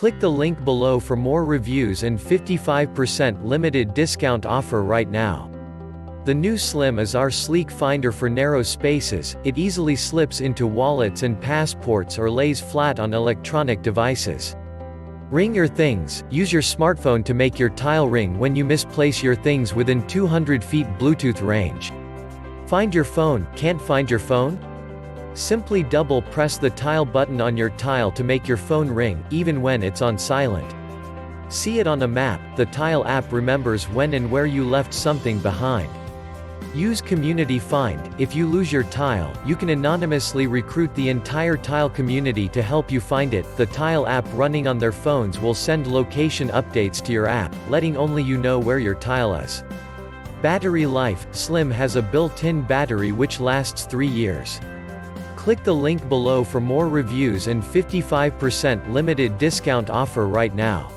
Click the link below for more reviews and 55% limited discount offer right now. The new Slim is our sleek finder for narrow spaces. It easily slips into wallets and passports or lays flat on electronic devices. Ring your things. Use your smartphone to make your tile ring when you misplace your things within 200 feet Bluetooth range. Find your phone. Can't find your phone? Simply double press the tile button on your tile to make your phone ring, even when it's on silent. See it on a map. The Tile app remembers when and where you left something behind. Use Community Find. If you lose your tile, you can anonymously recruit the entire tile community to help you find it. The Tile app running on their phones will send location updates to your app, letting only you know where your tile is. Battery life. Slim has a built-in battery which lasts 3 years. Click the link below for more reviews and 55% limited discount offer right now.